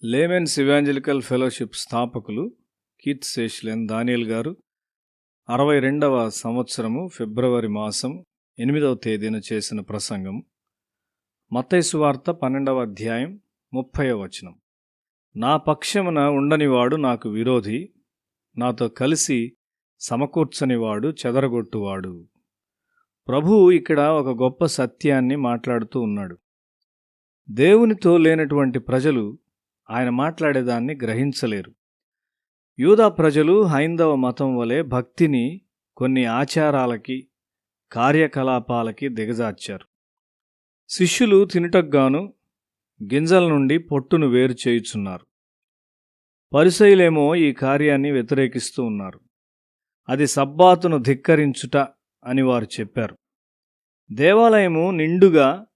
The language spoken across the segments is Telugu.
లేమెన్స్ ఇవాంజలికల్ ఫెలోషిప్ స్థాపకులు కీత్ సేష్లెన్ దానియేల్ గారు 62వ సంవత్సరము ఫిబ్రవరి మాసం 8వ తేదీన చేసిన ప్రసంగం. మత్తయి సువార్త 12వ అధ్యాయం 30వ వచనం. నా పక్షమున ఉండనివాడు నాకు విరోధి, నాతో కలిసి సమకూర్చనివాడు చెదరగొట్టువాడు. ప్రభువు ఇక్కడ ఒక గొప్ప సత్యాన్ని మాట్లాడుతూ ఉన్నాడు. దేవునితో లేనటువంటి ప్రజలు ఆయన మాట్లాడేదాన్ని గ్రహించలేరు. యూదా ప్రజలు హైందవ మతం వలె భక్తిని కొన్ని ఆచారాలకి, కార్యకలాపాలకి దిగజార్చారు. శిష్యులు తినుటగ్గాను గింజల నుండి పొట్టును వేరు చేయుచున్నారు. పరిసయ్యులేమో ఈ కార్యాన్ని వ్యతిరేకిస్తూ ఉన్నారు. అది సబ్బాతును ధిక్కరించుట అని వారు చెప్పారు. దేవాలయము నిండుగా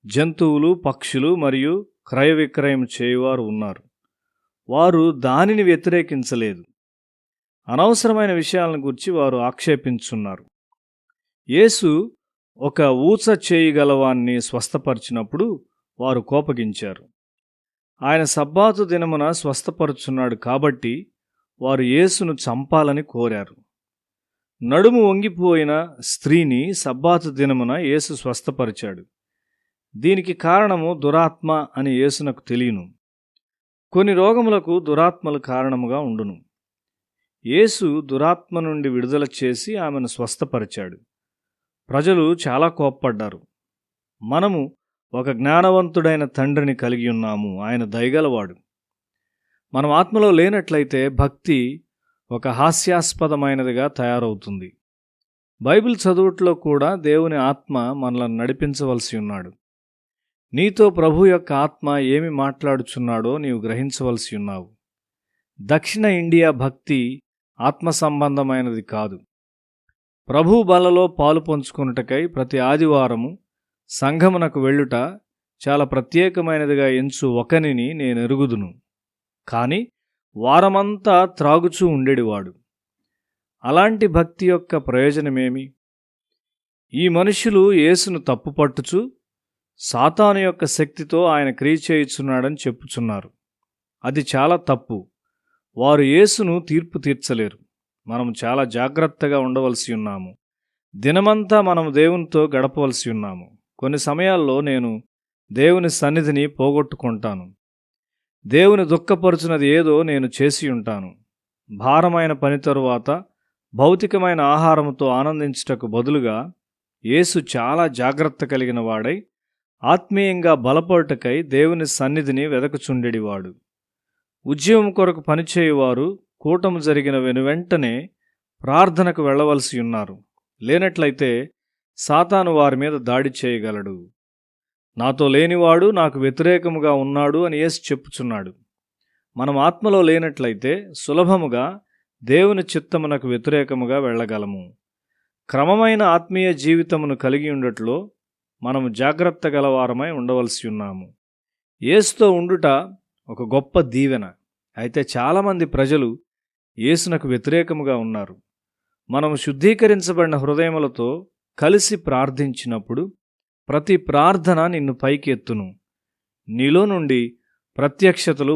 జంతువులు, పక్షులు మరియు క్రయ విక్రయం చేయువారు ఉన్నారు. వారు దానిని వ్యతిరేకించలేదు. అనవసరమైన విషయాలను గురించి వారు ఆక్షేపించున్నారు. యేసు ఒక ఊచ చేయగలవాన్ని స్వస్థపరిచినప్పుడు వారు కోపగించారు. ఆయన సబ్బాతు దినమున స్వస్థపరుచున్నాడు కాబట్టి వారు యేసును చంపాలని కోరారు. నడుము వంగిపోయిన స్త్రీని సబ్బాతు దినమున యేసు స్వస్థపరిచాడు. దీనికి కారణము దురాత్మ అని యేసునకు తెలియను. కొన్ని రోగములకు దురాత్మలు కారణముగా ఉండును. యేసు దురాత్మ నుండి విడుదల చేసి ఆమెను స్వస్థపరిచాడు. ప్రజలు చాలా కోప్పడ్డారు. మనము ఒక జ్ఞానవంతుడైన తండ్రిని కలిగి ఉన్నాము, ఆయన దయగలవాడు. మనం ఆత్మలో లేనట్లయితే భక్తి ఒక హాస్యాస్పదమైనదిగా తయారవుతుంది. బైబిల్ చదువుట్లో కూడా దేవుని ఆత్మ మనల్ని నడిపించవలసి ఉన్నాడు. నీతో ప్రభు యొక్క ఆత్మ ఏమి మాట్లాడుచున్నాడో నీవు గ్రహించవలసి ఉన్నావు. దక్షిణ ఇండియా భక్తి ఆత్మ సంబంధమైనది కాదు. ప్రభు బలలో పాలు పంచుకొనుటకై ప్రతి ఆదివారము సంఘమునకు వెళ్ళుట చాలా ప్రత్యేకమైనదిగా ఎంచు ఒకనిని నేనెరుగుదును. కాని వారమంతా త్రాగుచూ ఉండేడివాడు. అలాంటి భక్తి యొక్క ప్రయోజనమేమి? ఈ మనుషులు యేసును తప్పుపట్టుచు సాతాను యొక్క శక్తితో ఆయన క్రియ చేయుచున్నాడని చెప్పుచున్నారు. అది చాలా తప్పు. వారు యేసును తీర్పు తీర్చలేరు. మనం చాలా జాగ్రత్తగా ఉండవలసి ఉన్నాము. దినమంతా మనం దేవునితో గడపవలసి ఉన్నాము. కొన్ని సమయాల్లో నేను దేవుని సన్నిధిని పోగొట్టుకుంటాను. దేవుని దుఃఖపరుచున్నది ఏదో నేను చేసి ఉంటాను. భారమైన పని తరువాత భౌతికమైన ఆహారముతో ఆనందించుటకు బదులుగా యేసు చాలా జాగ్రత్త కలిగిన వాడై ఆత్మీయంగా బలపడుటకై దేవుని సన్నిధిని వెదకుచుండెడివాడు. ఉద్యమం కొరకు పనిచేయువారు కూటము జరిగిన వెనువెంటనే ప్రార్థనకు వెళ్ళవలసి ఉన్నారు. లేనట్లయితే సాతాను వారి మీద దాడి చేయగలడు. నాతో లేనివాడు నాకు వ్యతిరేకముగా ఉన్నాడు అని యేసు చెప్పుచున్నాడు. మనం ఆత్మలో లేనట్లయితే సులభముగా దేవుని చిత్తమునకు వ్యతిరేకముగా వెళ్ళగలము. క్రమమైన ఆత్మీయ జీవితమును కలిగి ఉండట్లో మనము జాగ్రత్త గలవారమై ఉండవలసి ఉన్నాము. యేసుతో ఉండుట ఒక గొప్ప దీవెన. అయితే చాలామంది ప్రజలు యేసునకు వ్యతిరేకముగా ఉన్నారు. మనము శుద్ధీకరించబడిన హృదయములతో కలిసి ప్రార్థించినప్పుడు ప్రతి ప్రార్థన నిన్ను పైకి ఎత్తును. నీలో నుండి ప్రత్యక్షతలు